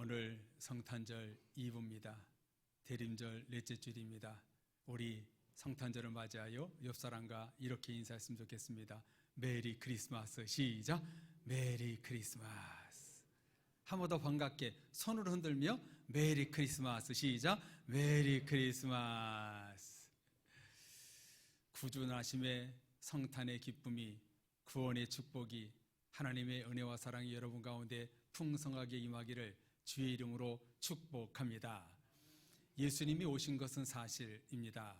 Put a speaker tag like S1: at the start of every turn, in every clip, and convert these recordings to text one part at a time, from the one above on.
S1: 오늘 성탄절 2부입니다. 대림절 넷째 주일입니다. 우리 성탄절을 맞이하여 옆 사람과 이렇게 인사했으면 좋겠습니다. 메리 크리스마스. 시작. 메리 크리스마스. 한 번 더 반갑게 손을 흔들며 메리 크리스마스. 시작. 메리 크리스마스. 구주나심의 성탄의 기쁨이, 구원의 축복이, 하나님의 은혜와 사랑이 여러분 가운데 풍성하게 임하기를 주의 이름으로 축복합니다. 예수님이 오신 것은 사실입니다.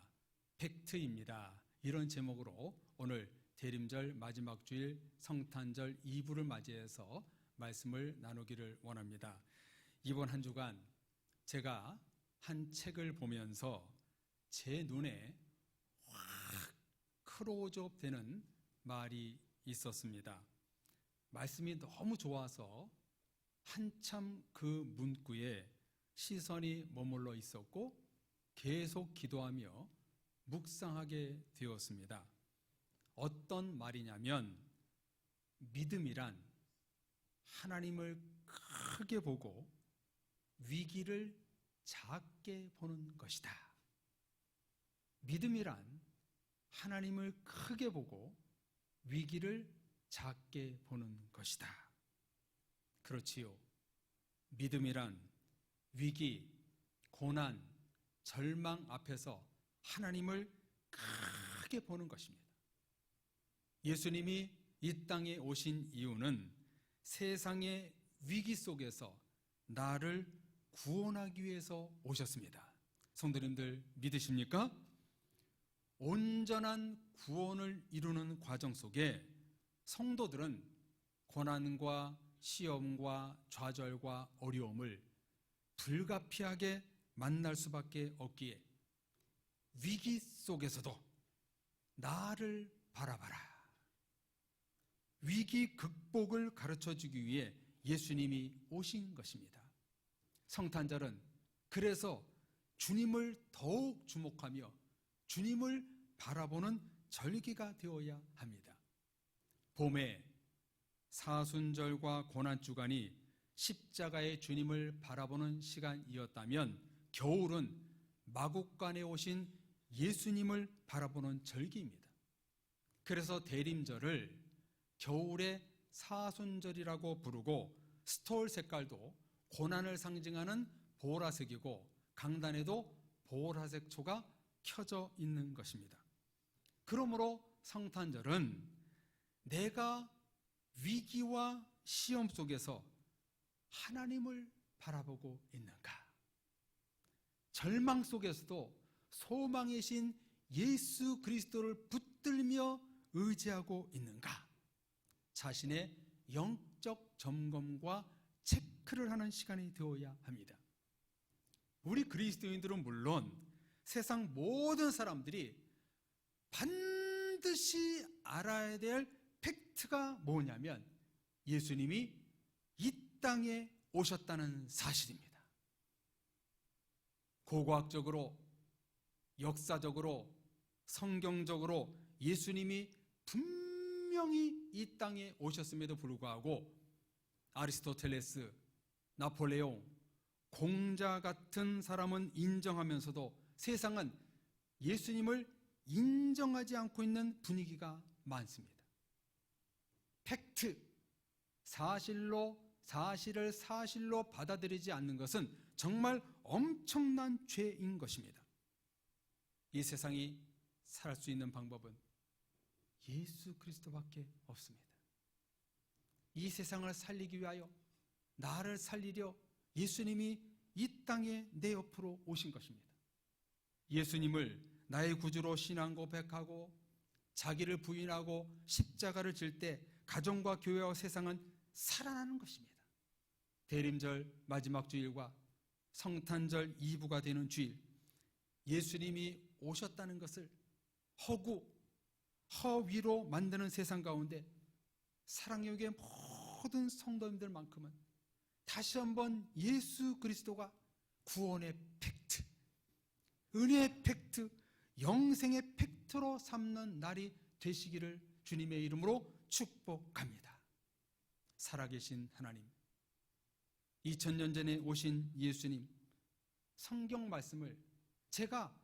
S1: 팩트입니다. 이런 제목으로 오늘 대림절 마지막 주일 성탄절 2부를 맞이해서 말씀을 나누기를 원합니다. 이번 한 주간 제가 한 책을 보면서 제 눈에 확 크로즈업 되는 말이 있었습니다. 말씀이 너무 좋아서 한참 그 문구에 시선이 머물러 있었고 계속 기도하며 묵상하게 되었습니다. 어떤 말이냐면, 믿음이란 하나님을 크게 보고 위기를 작게 보는 것이다. 믿음이란 하나님을 크게 보고 위기를 작게 보는 것이다. 그렇지요. 믿음이란 위기, 고난, 절망 앞에서 하나님을 크게 보는 것입니다. 예수님이 이 땅에 오신 이유는 세상의 위기 속에서 나를 구원하기 위해서 오셨습니다. 성도님들 믿으십니까? 온전한 구원을 이루는 과정 속에 성도들은 고난과 시험과 좌절과 어려움을 불가피하게 만날 수밖에 없기에 위기 속에서도 나를 바라봐라, 위기 극복을 가르쳐주기 위해 예수님이 오신 것입니다. 성탄절은 그래서 주님을 더욱 주목하며 주님을 바라보는 절기가 되어야 합니다. 봄에 사순절과 고난주간이 십자가의 주님을 바라보는 시간이었다면, 겨울은 마국간에 오신 예수님을 바라보는 절기입니다. 그래서 대림절을 겨울의 사순절이라고 부르고, 스톨 색깔도 고난을 상징하는 보라색이고 강단에도 보라색 초가 켜져 있는 것입니다. 그러므로 성탄절은 내가 위기와 시험 속에서 하나님을 바라보고 있는가? 절망 속에서도 소망의 신 예수 그리스도를 붙들며 의지하고 있는가? 자신의 영적 점검과 체크를 하는 시간이 되어야 합니다. 우리 그리스도인들은 물론 세상 모든 사람들이 반드시 알아야 될 팩트가 뭐냐면, 예수님이 이 땅에 오셨다는 사실입니다. 고고학적으로, 역사적으로, 성경적으로 예수님이 분명히 이 땅에 오셨음에도 불구하고 아리스토텔레스, 나폴레옹, 공자 같은 사람은 인정하면서도 세상은 예수님을 인정하지 않고 있는 분위기가 많습니다. 팩트, 사실을 사실로 받아들이지 않는 것은 정말 엄청난 죄인 것입니다. 이 세상이 살 수 있는 방법은 예수 그리스도밖에 없습니다. 이 세상을 살리기 위하여, 나를 살리려 예수님이 이 땅에 내 옆으로 오신 것입니다. 예수님을 나의 구주로 신앙 고백하고 자기를 부인하고 십자가를 질 때 가정과 교회와 세상은 살아나는 것입니다. 대림절 마지막 주일과 성탄절 2부가 되는 주일, 예수님이 오셨다는 것을 허위로 만드는 세상 가운데 사랑역의 모든 성도님들만큼은 다시 한번 예수 그리스도가 구원의 팩트, 은혜의 팩트, 영생의 팩트로 삼는 날이 되시기를 주님의 이름으로 축복합니다. 살아계신 하나님, 2000년 전에 오신 예수님 성경 말씀을 제가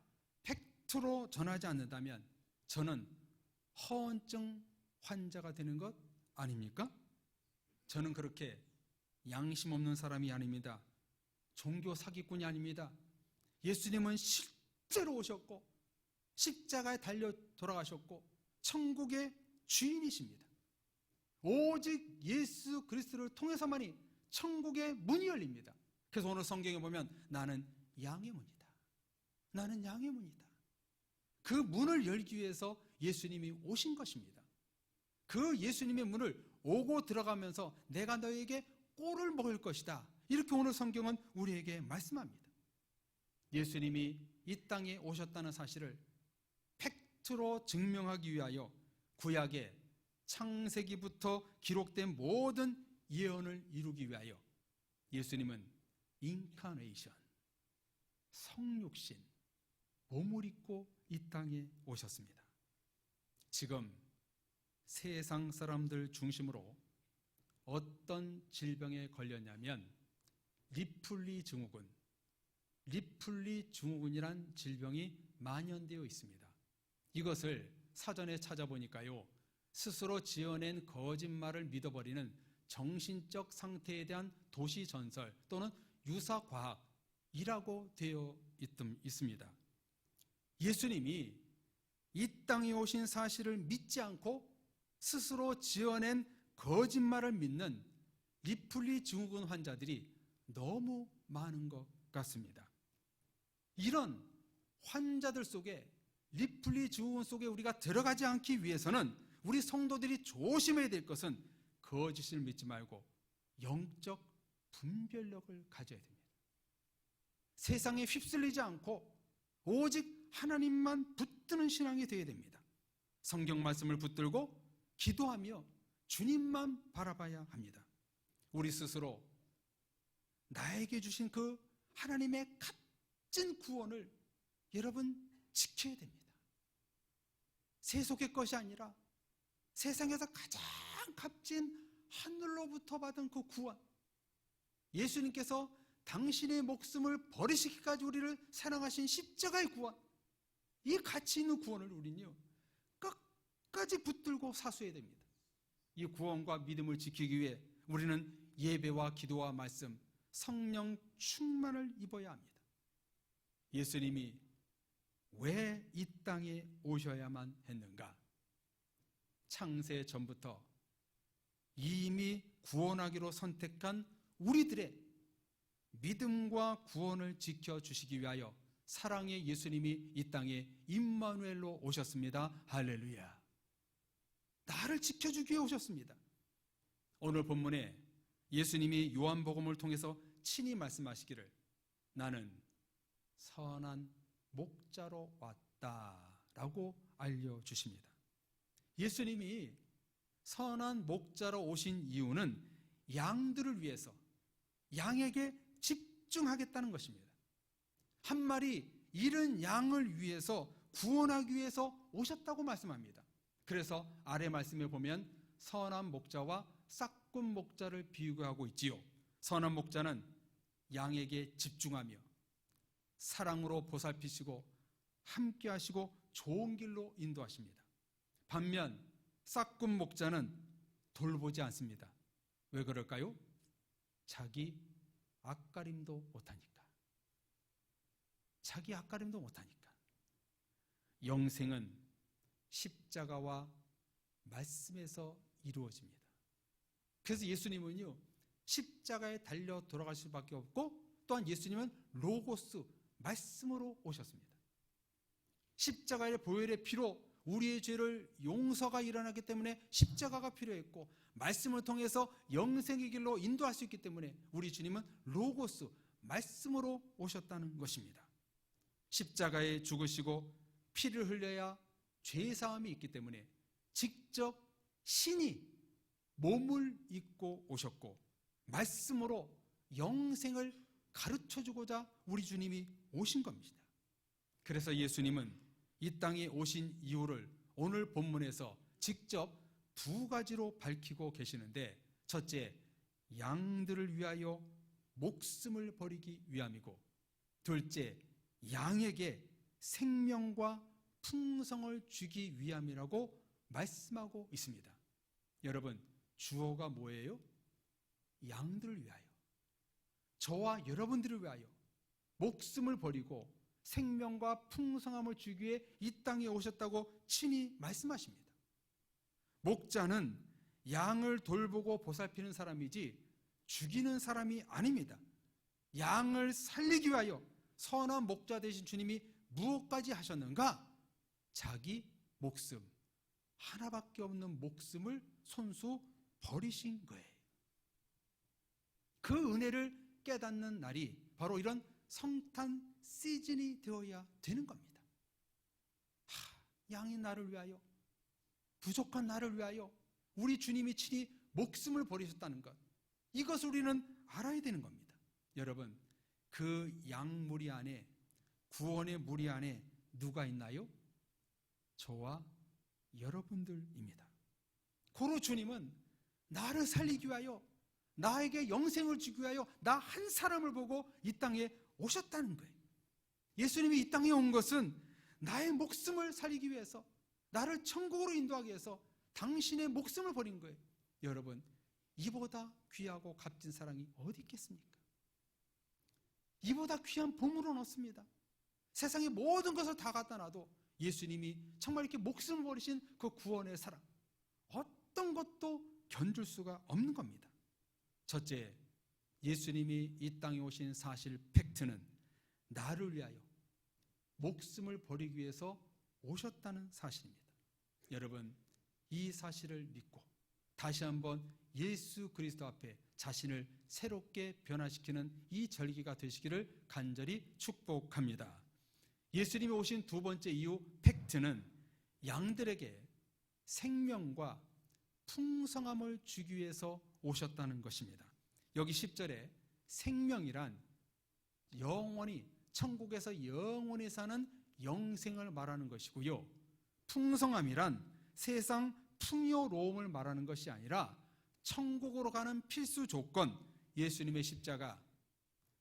S1: 팩트로 전하지 않는다면 저는 허언증 환자가 되는 것 아닙니까? 저는 그렇게 양심 없는 사람이 아닙니다. 종교 사기꾼이 아닙니다. 예수님은 실제로 오셨고 십자가에 달려 돌아가셨고 천국의 주인이십니다. 오직 예수 그리스도를 통해서만이 천국의 문이 열립니다. 그래서 오늘 성경에 보면 나는 양의 문이다. 나는 양의 문이다. 그 문을 열기 위해서 예수님이 오신 것입니다. 그 예수님의 문을 오고 들어가면서 내가 너에게 꼴을 먹을 것이다. 이렇게 오늘 성경은 우리에게 말씀합니다. 예수님이 이 땅에 오셨다는 사실을 팩트로 증명하기 위하여 구약의 창세기부터 기록된 모든 예언을 이루기 위하여 예수님은 인카네이션, 성육신, 몸을 입고 이 땅에 오셨습니다. 지금 세상 사람들 중심으로 어떤 질병에 걸렸냐면 리플리 증후군이란 질병이 만연되어 있습니다. 이것을 사전에 찾아보니까요, 스스로 지어낸 거짓말을 믿어버리는 정신적 상태에 대한 도시 전설 또는 유사과학이라고 되어 있습니다. 예수님이 이 땅에 오신 사실을 믿지 않고 스스로 지어낸 거짓말을 믿는 리플리 증후군 환자들이 너무 많은 것 같습니다. 이런 환자들 속에, 리플리 증후군 속에 우리가 들어가지 않기 위해서는 우리 성도들이 조심해야 될 것은 거짓을 믿지 말고 영적 분별력을 가져야 됩니다. 세상에 휩쓸리지 않고 오직 하나님만 붙드는 신앙이 되어야 됩니다. 성경 말씀을 붙들고 기도하며 주님만 바라봐야 합니다. 우리 스스로 나에게 주신 그 하나님의 값진 구원을 여러분 지켜야 됩니다. 세속의 것이 아니라 세상에서 가장 값진 하늘로부터 받은 그 구원, 예수님께서 당신의 목숨을 버리시기까지 우리를 사랑하신 십자가의 구원, 이 가치 있는 구원을 우리는요 끝까지 붙들고 사수해야 됩니다. 이 구원과 믿음을 지키기 위해 우리는 예배와 기도와 말씀, 성령 충만을 입어야 합니다. 예수님이 왜 이 땅에 오셔야만 했는가? 창세 전부터 이미 구원하기로 선택한 우리들의 믿음과 구원을 지켜주시기 위하여 사랑의 예수님이 이 땅에 임마누엘로 오셨습니다. 할렐루야. 나를 지켜주기 위해 오셨습니다. 오늘 본문에 예수님이 요한복음을 통해서 친히 말씀하시기를 나는 선한 목자로 왔다라고 알려주십니다. 예수님이 선한 목자로 오신 이유는 양들을 위해서 양에게 집중하겠다는 것입니다. 한 마리 잃은 양을 위해서 구원하기 위해서 오셨다고 말씀합니다. 그래서 아래 말씀에 보면 선한 목자와 싹군 목자를 비유하고 있지요. 선한 목자는 양에게 집중하며 사랑으로 보살피시고 함께 하시고 좋은 길로 인도하십니다. 반면 싹군 목자는 돌보지 않습니다. 왜 그럴까요? 자기 앞가림도 못하니까. 자기 앞가림도 못하니까. 영생은 십자가와 말씀에서 이루어집니다. 그래서 예수님은요 십자가에 달려 돌아가실 수밖에 없고, 또한 예수님은 로고스, 말씀으로 오셨습니다. 십자가의 보혈의 피로 우리의 죄를 용서가 일어나기 때문에 십자가가 필요했고, 말씀을 통해서 영생의 길로 인도할 수 있기 때문에 우리 주님은 로고스, 말씀으로 오셨다는 것입니다. 십자가에 죽으시고 피를 흘려야 죄사함이 있기 때문에 직접 신이 몸을 입고 오셨고 말씀으로 영생을 가르쳐주고자 우리 주님이 오신 겁니다. 그래서 예수님은 이 땅에 오신 이유를 오늘 본문에서 직접 두 가지로 밝히고 계시는데, 첫째, 양들을 위하여 목숨을 버리기 위함이고, 둘째, 양에게 생명과 풍성을 주기 위함이라고 말씀하고 있습니다. 여러분, 주어가 뭐예요? 양들을 위하여, 저와 여러분들을 위하여 목숨을 버리고 생명과 풍성함을 주기 위해 이 땅에 오셨다고 친히 말씀하십니다. 목자는 양을 돌보고 보살피는 사람이지 죽이는 사람이 아닙니다. 양을 살리기 위하여 선한 목자 되신 주님이 무엇까지 하셨는가? 자기 목숨, 하나밖에 없는 목숨을 손수 버리신 거예요. 그 은혜를 깨닫는 날이 바로 이런 성탄 시즌이 되어야 되는 겁니다. 양인 나를 위하여, 부족한 나를 위하여 우리 주님이 친히 목숨을 버리셨다는 것, 이것을 우리는 알아야 되는 겁니다. 여러분, 그 양무리 안에, 구원의 무리 안에 누가 있나요? 저와 여러분들입니다. 고로 주님은 나를 살리기 위하여, 나에게 영생을 주기 위하여 나 한 사람을 보고 이 땅에 오셨다는 거예요. 예수님이 이 땅에 온 것은 나의 목숨을 살리기 위해서, 나를 천국으로 인도하기 위해서 당신의 목숨을 버린 거예요. 여러분, 이보다 귀하고 값진 사랑이 어디 있겠습니까? 이보다 귀한 보물은 없습니다. 세상의 모든 것을 다 갖다 놔도 예수님이 정말 이렇게 목숨을 버리신 그 구원의 사랑, 어떤 것도 견줄 수가 없는 겁니다. 첫째, 예수님이 이 땅에 오신 사실, 팩트는 나를 위하여 목숨을 버리기 위해서 오셨다는 사실입니다. 여러분, 이 사실을 믿고 다시 한번 예수 그리스도 앞에 자신을 새롭게 변화시키는 이 절기가 되시기를 간절히 축복합니다. 예수님이 오신 두 번째 이유, 팩트는 양들에게 생명과 풍성함을 주기 위해서 오셨다는 것입니다. 여기 10절에 생명이란 영원히, 천국에서 영원히 사는 영생을 말하는 것이고요, 풍성함이란 세상 풍요로움을 말하는 것이 아니라 천국으로 가는 필수 조건, 예수님의 십자가,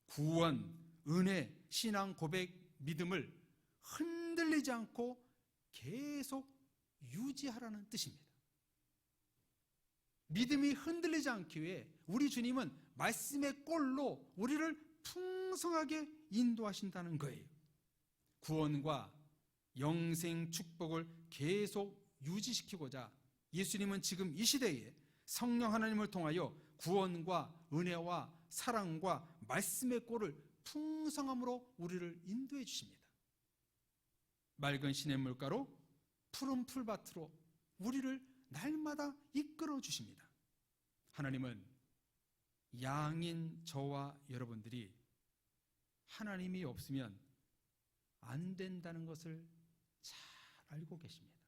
S1: 구원, 은혜, 신앙 고백, 믿음을 흔들리지 않고 계속 유지하라는 뜻입니다. 믿음이 흔들리지 않기 위해 우리 주님은 말씀의 꼴로 우리를 풍성하게 인도하신다는 거예요. 구원과 영생 축복을 계속 유지시키고자 예수님은 지금 이 시대에 성령 하나님을 통하여 구원과 은혜와 사랑과 말씀의 꼴을 풍성함으로 우리를 인도해 주십니다. 맑은 시냇물가로 푸른 풀밭으로 우리를 날마다 이끌어 주십니다. 하나님은 양인 저와 여러분들이 하나님이 없으면 안 된다는 것을 잘 알고 계십니다.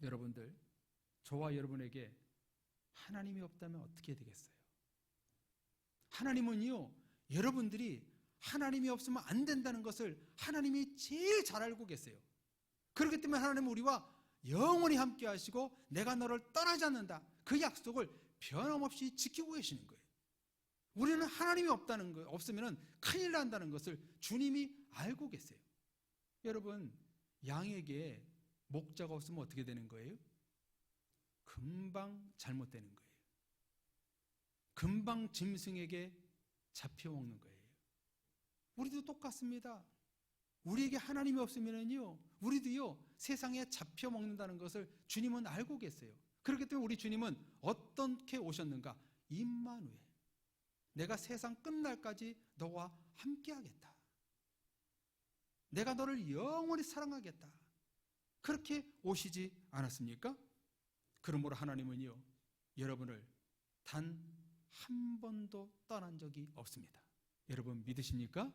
S1: 여러분들, 저와 여러분에게 하나님이 없다면 어떻게 되겠어요? 하나님은요, 여러분들이 하나님이 없으면 안 된다는 것을 하나님이 제일 잘 알고 계세요. 그렇기 때문에 하나님은 우리와 영원히 함께 하시고 내가 너를 떠나지 않는다, 그 약속을 변함없이 지키고 계시는 거예요. 우리는 하나님이 없다는 거, 없으면 큰일 난다는 것을 주님이 알고 계세요. 여러분, 양에게 목자가 없으면 어떻게 되는 거예요? 금방 잘못되는 거예요. 금방 짐승에게 잡혀먹는 거예요. 우리도 똑같습니다. 우리에게 하나님이 없으면요, 우리도요, 세상에 잡혀먹는다는 것을 주님은 알고 계세요. 그렇기 때문에 우리 주님은 어떻게 오셨는가? 임마누엘, 내가 세상 끝날까지 너와 함께하겠다, 내가 너를 영원히 사랑하겠다, 그렇게 오시지 않았습니까? 그러므로 하나님은요, 여러분을 단 한 번도 떠난 적이 없습니다. 여러분 믿으십니까?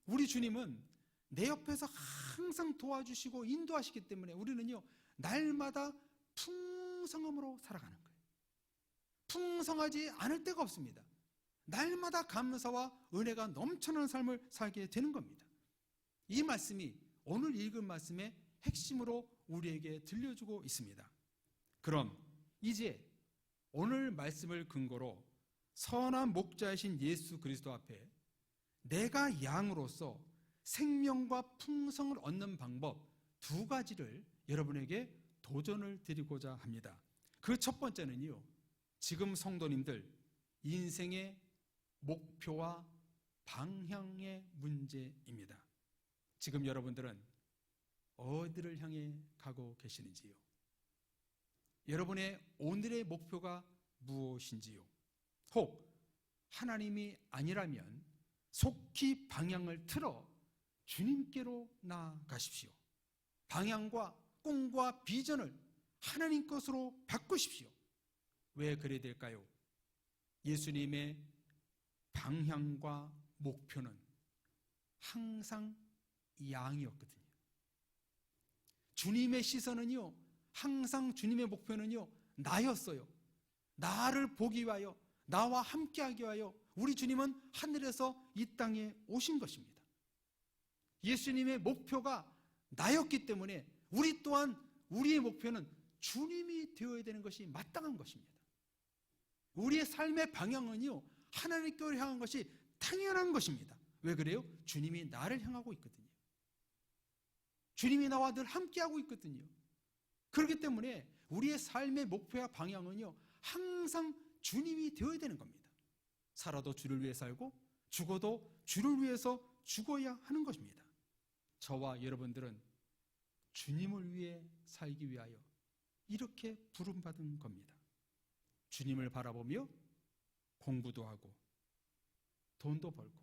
S1: 우리 주님은 내 옆에서 항상 도와주시고 인도하시기 때문에 우리는요, 날마다 풍성함으로 살아가는 거예요. 풍성하지 않을 때가 없습니다. 날마다 감사와 은혜가 넘쳐나는 삶을 살게 되는 겁니다. 이 말씀이 오늘 읽은 말씀의 핵심으로 우리에게 들려주고 있습니다. 그럼 이제 오늘 말씀을 근거로 선한 목자이신 예수 그리스도 앞에 내가 양으로서 생명과 풍성을 얻는 방법 두 가지를 여러분에게 도전을 드리고자 합니다. 그 첫 번째는요, 지금 성도님들 인생의 목표와 방향의 문제입니다. 지금 여러분들은 어디를 향해 가고 계시는지요? 여러분의 오늘의 목표가 무엇인지요? 혹 하나님이 아니라면 속히 방향을 틀어 주님께로 나아가십시오. 방향과 꿈과 비전을 하나님 것으로 바꾸십시오. 왜 그래야 될까요? 예수님의 방향과 목표는 항상 양이었거든요. 주님의 시선은요, 항상 주님의 목표는요, 나였어요. 나를 보기 위하여, 나와 함께하기 위하여 우리 주님은 하늘에서 이 땅에 오신 것입니다. 예수님의 목표가 나였기 때문에 우리 또한 우리의 목표는 주님이 되어야 되는 것이 마땅한 것입니다. 우리의 삶의 방향은요, 하나님께로 향한 것이 당연한 것입니다. 왜 그래요? 주님이 나를 향하고 있거든요. 주님이 나와 늘 함께하고 있거든요. 그렇기 때문에 우리의 삶의 목표와 방향은요, 항상 주님이 되어야 되는 겁니다. 살아도 주를 위해 살고 죽어도 주를 위해서 죽어야 하는 것입니다. 저와 여러분들은 주님을 위해 살기 위하여 이렇게 부름받은 겁니다. 주님을 바라보며 공부도 하고 돈도 벌고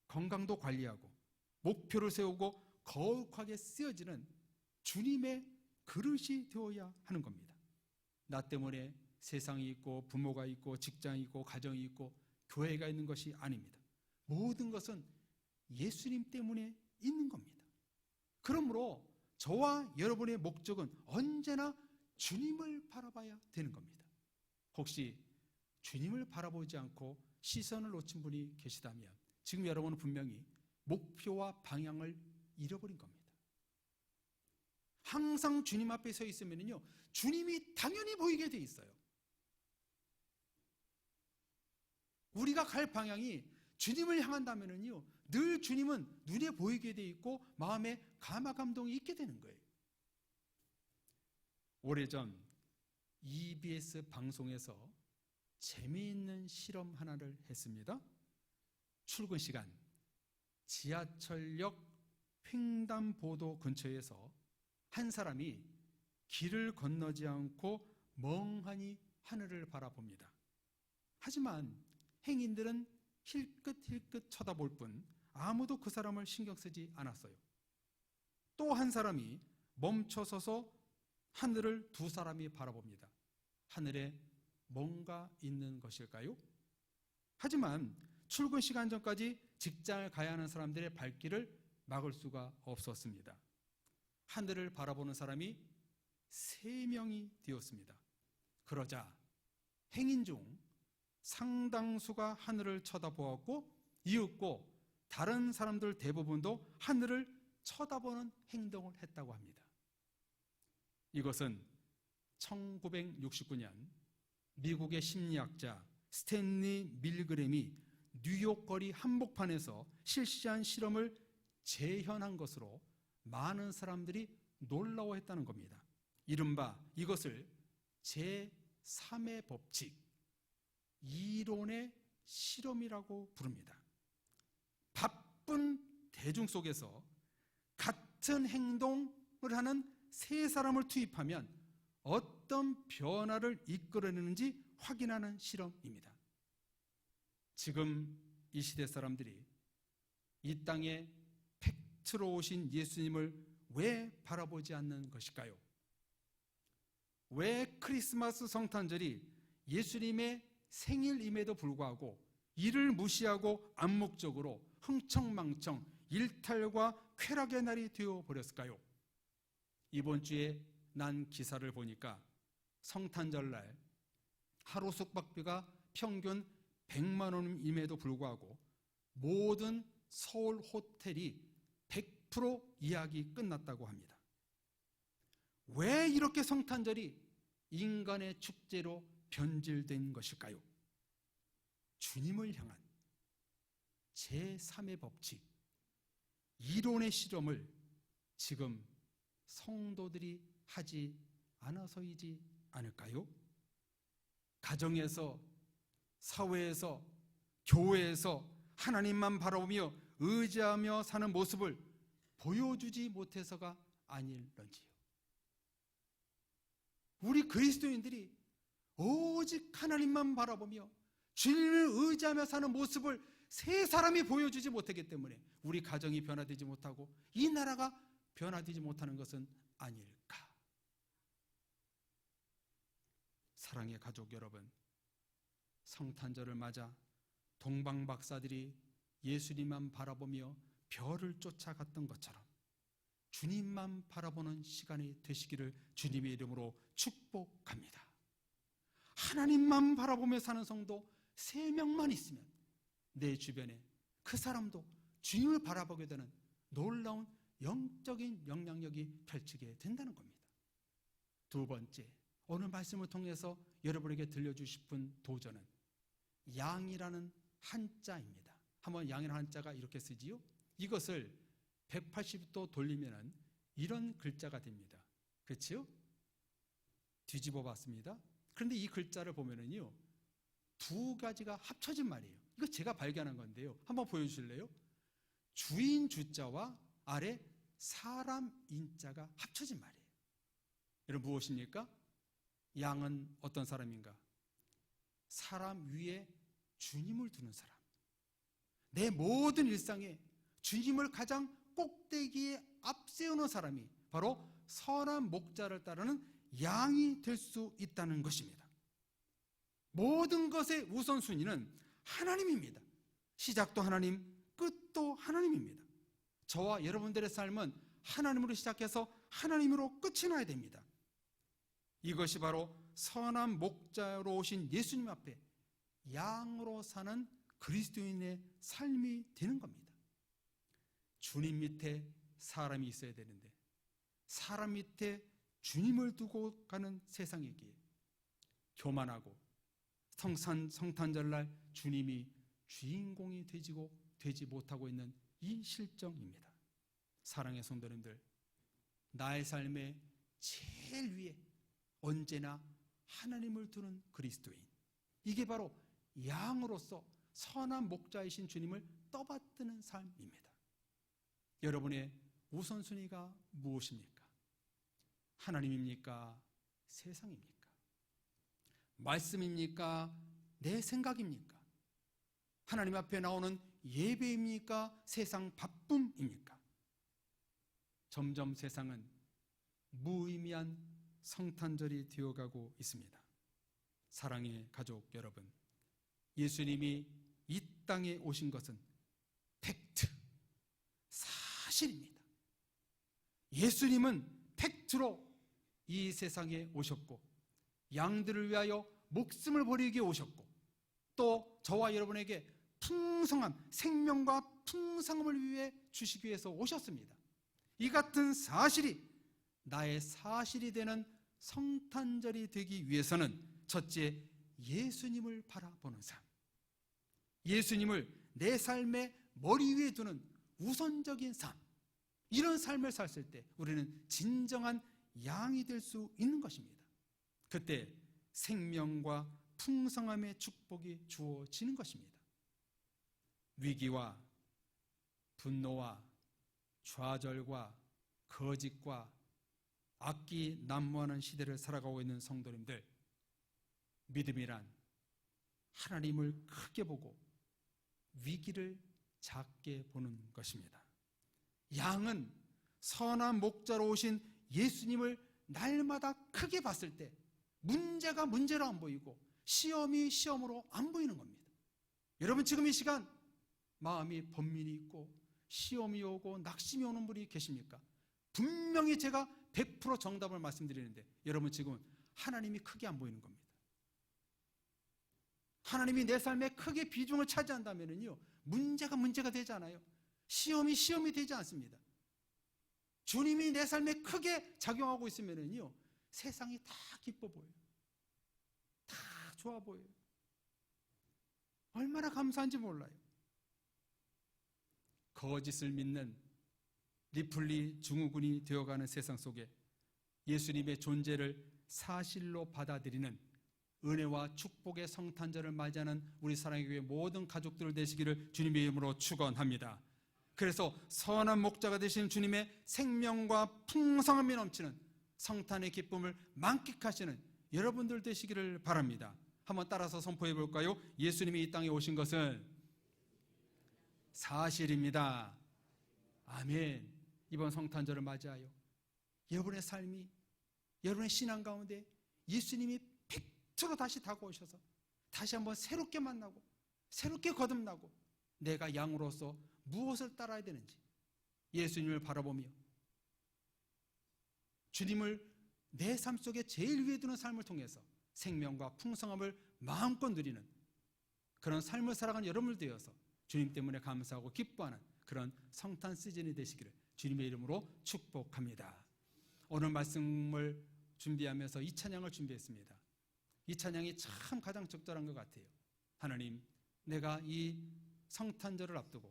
S1: 건강도 관리하고 목표를 세우고 거룩하게 쓰여지는 주님의 그릇이 되어야 하는 겁니다. 나 때문에 세상이 있고 부모가 있고 직장이 있고 가정이 있고 교회가 있는 것이 아닙니다. 모든 것은 예수님 때문에 있는 겁니다. 그러므로 저와 여러분의 목적은 언제나 주님을 바라봐야 되는 겁니다. 혹시 주님을 바라보지 않고 시선을 놓친 분이 계시다면 지금 여러분은 분명히 목표와 방향을 잃어버린 겁니다. 항상 주님 앞에 서 있으면요, 주님이 당연히 보이게 돼 있어요. 우리가 갈 방향이 주님을 향한다면요, 늘 주님은 눈에 보이게 돼 있고 마음에 감화감동이 있게 되는 거예요. 오래전 EBS 방송에서 재미있는 실험 하나를 했습니다. 출근 시간 지하철역 횡단보도 근처에서 한 사람이 길을 건너지 않고 멍하니 하늘을 바라봅니다. 하지만 행인들은 힐끗힐끗 쳐다볼 뿐 아무도 그 사람을 신경 쓰지 않았어요. 또 한 사람이 멈춰서서 하늘을 두 사람이 바라봅니다. 하늘에 뭔가 있는 것일까요? 하지만 출근 시간 전까지 직장을 가야 하는 사람들의 발길을 막을 수가 없었습니다. 하늘을 바라보는 사람이 3명이 되었습니다. 그러자 행인 중 상당수가 하늘을 쳐다보았고 이윽고 다른 사람들 대부분도 하늘을 쳐다보는 행동을 했다고 합니다. 이것은 1969년 미국의 심리학자 스탠리 밀그램이 뉴욕 거리 한복판에서 실시한 실험을 재현한 것으로 많은 사람들이 놀라워했다는 겁니다. 이른바 이것을 제3의 법칙, 이론의 실험이라고 부릅니다. 바쁜 대중 속에서 같은 행동을 하는 3사람을 투입하면 어떤 변화를 이끌어내는지 확인하는 실험입니다. 지금 이 시대 사람들이 이 땅에 팩트로 오신 예수님을 왜 바라보지 않는 것일까요? 왜 크리스마스 성탄절이 예수님의 생일임에도 불구하고 이를 무시하고 암묵적으로 흥청망청 일탈과 쾌락의 날이 되어버렸을까요? 이번 주에 난 기사를 보니까 성탄절날 하루 숙박비가 평균 100만 원임에도 불구하고 모든 서울 호텔이 100% 예약이 끝났다고 합니다. 왜 이렇게 성탄절이 인간의 축제로 변질된 것일까요? 주님을 향한 제3의 법칙, 이론의 실험을 지금 성도들이 하지 않아서이지 않을까요? 가정에서, 사회에서, 교회에서 하나님만 바라보며 의지하며 사는 모습을 보여주지 못해서가 아닐런지요. 우리 그리스도인들이 오직 하나님만 바라보며 주님을 의지하며 사는 모습을 세 사람이 보여주지 못하기 때문에 우리 가정이 변화되지 못하고 이 나라가 변화되지 못하는 것은 아닐까. 사랑의 가족 여러분, 성탄절을 맞아 동방 박사들이 예수님만 바라보며 별을 쫓아갔던 것처럼 주님만 바라보는 시간이 되시기를 주님의 이름으로 축복합니다. 하나님만 바라보며 사는 성도 3명만 있으면 내 주변에 그 사람도 주님을 바라보게 되는 놀라운 영적인 영향력이 펼치게 된다는 겁니다. 두 번째, 오늘 말씀을 통해서 여러분에게 들려주고 싶은 도전은 양이라는 한자입니다. 한번 양이라는 한자가 이렇게 쓰지요. 이것을 180도 돌리면 이런 글자가 됩니다. 그렇죠? 뒤집어 봤습니다. 그런데 이 글자를 보면은요, 두 가지가 합쳐진 말이에요. 이거 제가 발견한 건데요. 한번 보여주실래요? 주인 주자와 아래 사람 인자가 합쳐진 말이에요. 여러분 무엇입니까? 양은 어떤 사람인가? 사람 위에 주님을 두는 사람. 내 모든 일상에 주님을 가장 꼭대기에 앞세우는 사람이 바로 선한 목자를 따르는 양이 될 수 있다는 것입니다. 모든 것의 우선순위는 하나님입니다. 시작도 하나님, 끝도 하나님입니다. 저와 여러분들의 삶은 하나님으로 시작해서 하나님으로 끝이 나야 됩니다. 이것이 바로 선한 목자로 오신 예수님 앞에 양으로 사는 그리스도인의 삶이 되는 겁니다. 주님 밑에 사람이 있어야 되는데 사람 밑에 주님을 두고 가는 세상이기에 교만하고 성탄절날 주님이 주인공이 되지 못하고 있는 이 실정입니다. 사랑의 성도님들, 나의 삶의 제일 위에 언제나 하나님을 두는 그리스도인, 이게 바로 양으로서 선한 목자이신 주님을 떠받드는 삶입니다. 여러분의 우선순위가 무엇입니까? 하나님입니까? 세상입니까? 말씀입니까? 내 생각입니까? 하나님 앞에 나오는 예배입니까? 세상 바쁨입니까? 점점 세상은 무의미한 성탄절이 되어가고 있습니다. 사랑의 가족 여러분, 예수님이 이 땅에 오신 것은 팩트, 사실입니다. 예수님은 팩트로 이 세상에 오셨고 양들을 위하여 목숨을 버리기 위해 오셨고 또 저와 여러분에게 풍성한 생명과 풍성함을 위해 주시기 위해서 오셨습니다. 이 같은 사실이 나의 사실이 되는 성탄절이 되기 위해서는 첫째, 예수님을 바라보는 삶, 예수님을 내 삶의 머리 위에 두는 우선적인 삶, 이런 삶을 살았을 때 우리는 진정한 양이 될 수 있는 것입니다. 그때 생명과 풍성함의 축복이 주어지는 것입니다. 위기와 분노와 좌절과 거짓과 악기 난무하는 시대를 살아가고 있는 성도님들, 믿음이란 하나님을 크게 보고 위기를 작게 보는 것입니다. 양은 선한 목자로 오신 예수님을 날마다 크게 봤을 때 문제가 문제로 안 보이고 시험이 시험으로 안 보이는 겁니다. 여러분 지금 이 시간 마음이 번민이 있고 시험이 오고 낙심이 오는 분이 계십니까? 분명히 제가 100% 정답을 말씀드리는데 여러분 지금 하나님이 크게 안 보이는 겁니다. 하나님이 내 삶에 크게 비중을 차지한다면요 문제가 되지 않아요. 시험이 되지 않습니다. 주님이 내 삶에 크게 작용하고 있으면요 세상이 다 기뻐 보여요. 다 좋아 보여요. 얼마나 감사한지 몰라요. 거짓을 믿는 리플리 증후군이 되어가는 세상 속에 예수님의 존재를 사실로 받아들이는 은혜와 축복의 성탄절을 맞이하는 우리 사랑의 교회 모든 가족들 되시기를 주님의 이름으로 축원합니다. 그래서 선한 목자가 되신 주님의 생명과 풍성함이 넘치는 성탄의 기쁨을 만끽하시는 여러분들 되시기를 바랍니다. 한번 따라서 선포해 볼까요? 예수님이 이 땅에 오신 것은 사실입니다. 아멘. 이번 성탄절을 맞이하여 여러분의 삶이, 여러분의 신앙 가운데 예수님이 팩트로 다시 다가오셔서 다시 한번 새롭게 만나고 새롭게 거듭나고 내가 양으로서 무엇을 따라야 되는지 예수님을 바라보며 주님을 내 삶 속에 제일 위에 두는 삶을 통해서 생명과 풍성함을 마음껏 누리는 그런 삶을 살아가는 여러분들 되어서 주님 때문에 감사하고 기뻐하는 그런 성탄 시즌이 되시기를 주님의 이름으로 축복합니다. 오늘 말씀을 준비하면서 이 찬양을 준비했습니다. 이 찬양이 참 가장 적절한 것 같아요. 하나님, 내가 이 성탄절을 앞두고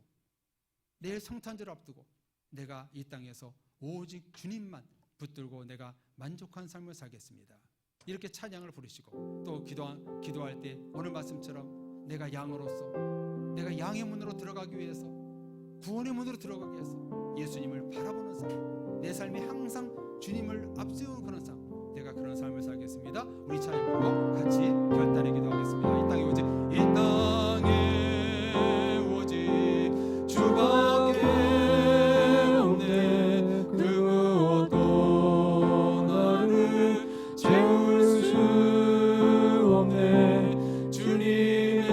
S1: 내일 성탄절을 앞두고 내가 이 땅에서 오직 주님만 붙들고 내가 만족한 삶을 살겠습니다. 이렇게 찬양을 부르시고 또 기도할 때 오늘 말씀처럼 내가 양으로서 내가 양의 문으로 들어가기 위해서 구원의 문으로 들어가기 위해서 예수님을 바라보는 삶, 내 삶이 항상 주님을 앞세우는 그런 삶, 내가 그런 삶을 살겠습니다. 우리 찬양 부르고 같이 결단의 기도하겠습니다. 이 땅에 오직 주밖에 없네. 그 무엇도 나를 채울 수 없네. 주님의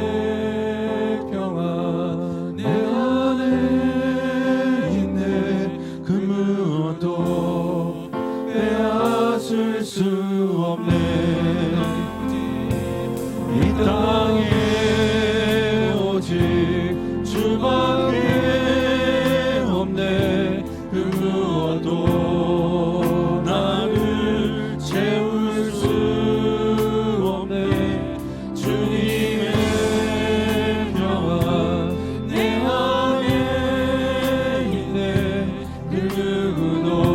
S1: 평안 내 안에 있네. 그 무엇도 빼앗을 수 없네. 이 땅에 오직 주밖에 없네. 그 무엇도 나를 채울 수 없네. 주님의 평안 내 안에 있네. 그 누구도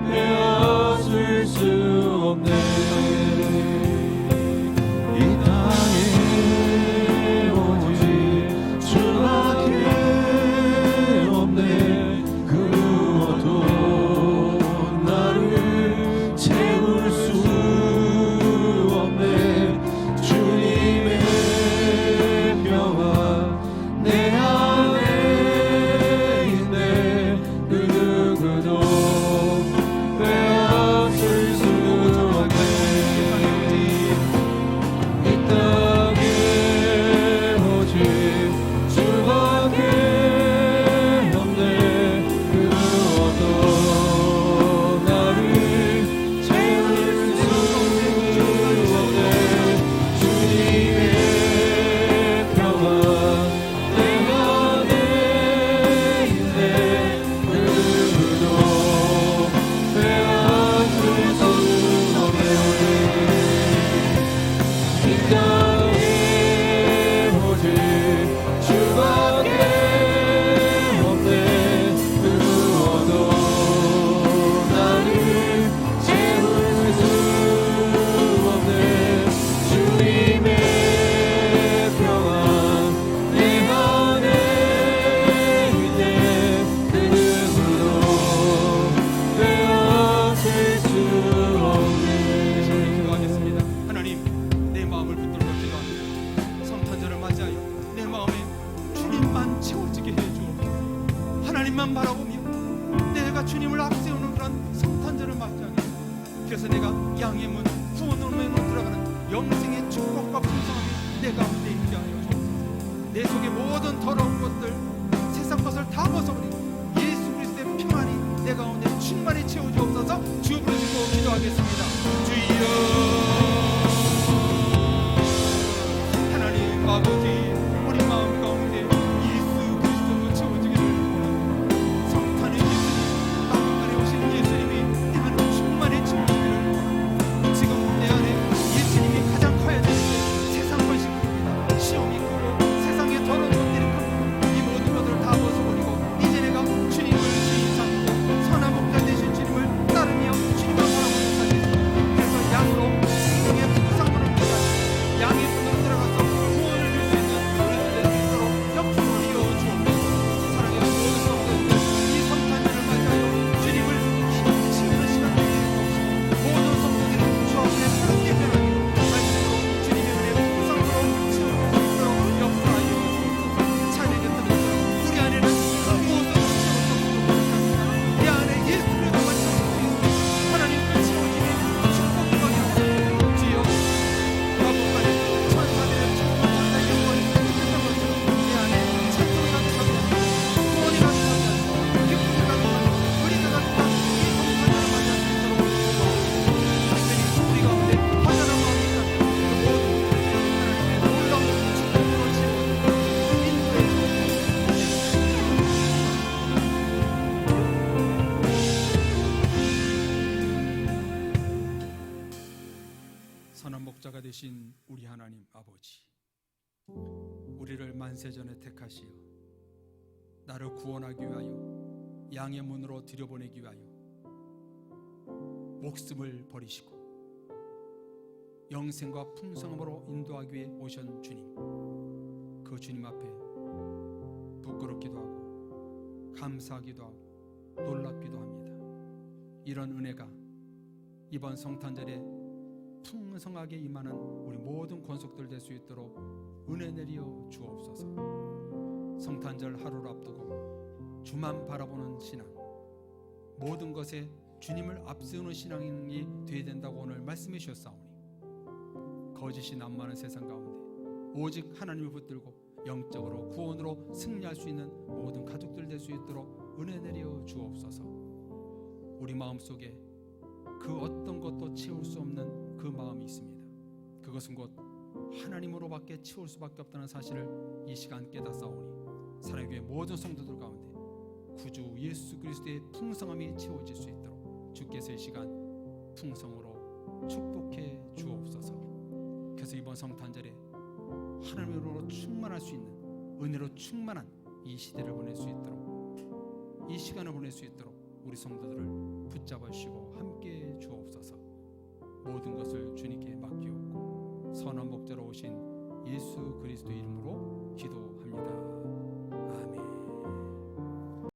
S1: 빼앗을 수 없네. 이 땅에 오직 주밖에 없네. 그 무엇도 나를 채울 수 없네. 주님의 평안 내 안에 있네. 그 누구도 빼앗을 수 없네. 이 땅에 오직 주밖에 없네. 그 무엇도 나를 채울 수 없네. 주님의 평안 내 안에 있네. 그 누구도 빼앗을 수 없네. 이 땅에 오직 주밖에 없네. 그 무엇도 나를 채울 수 없네. 주님의 평안 내 안에 있네. 그 누구도 빼앗을 수 없네. 기도하겠습니다. 하나님, 내 마음을 붙들고 기도합니다. 성탄절을 맞이하여 내 마음에 주님만 채워지게 해주옵소서. 하나님만 바라보며 내가 주님을 앞세우는 그런 성탄절을 맞이하게 해주옵소서. 그래서 내가 양의 문, 구원의 문으로 들어가는 영생의 축복과 풍성함이 내 가운데 있게 하여 주옵소서. 내 속의 모든 더러운 것들, 세상 것을 다 벗어버리고 예수 그리스도의 평안이 내 가운데 충만히 채워주옵소서. 주여 부르시고 기도하겠습니다. 주여 하나님 아버지, 우리 마음 가운데 예수 그리스도로 채워지기를 원합니다. 성탄의 예수님, 마음간에 오신 예수님이 내 안에 충만히 채워지기를 원합니다. 지금 내 안에 예수님이 가장 커야 되는데 세상 것이 큽니다. 시험이 큽니다. 거룩하신 우리 하나님 아버지, 우리를 만세전에 택하시어 나를 구원하기 위하여 양의 문으로 들여보내기 위하여 목숨을 버리시고 영생과 풍성함으로 인도하기 위해 오신 주님, 그 주님 앞에 부끄럽기도 하고 감사하기도 하고 놀랍기도 합니다. 이런 은혜가 이번 성탄절에 풍성하게 임하는 우리 모든 권속들 될 수 있도록 은혜 내려 주옵소서. 성탄절 하루를 앞두고 주만 바라보는 신앙, 모든 것에 주님을 앞세우는 신앙이 되어야 된다고 오늘 말씀해 주셨사오니, 거짓이 난무하는 세상 가운데 오직 하나님을 붙들고 영적으로 구원으로 승리할 수 있는 모든 가족들 될 수 있도록 은혜 내려 주옵소서. 우리 마음속에 그 어떤 것도 채울 수 없는 그 마음이 있습니다. 그것은 곧 하나님으로밖에 채울 수밖에 없다는 사실을 이 시간 깨닫사오니, 사랑의 모든 성도들 가운데 구주 예수 그리스도의 풍성함이 채워질 수 있도록 주께서 이 시간 풍성으로 축복해 주옵소서. 그래서 이번 성탄절에 하나님으로 충만할 수 있는, 은혜로 충만한 이 시대를 보낼 수 있도록, 이 시간을 보낼 수 있도록 우리 성도들을 붙잡아 주시고 함께 주옵소서. 모든 것을 주님께 맡기옵고 선한 목자로 오신 예수 그리스도 이름으로 기도합니다.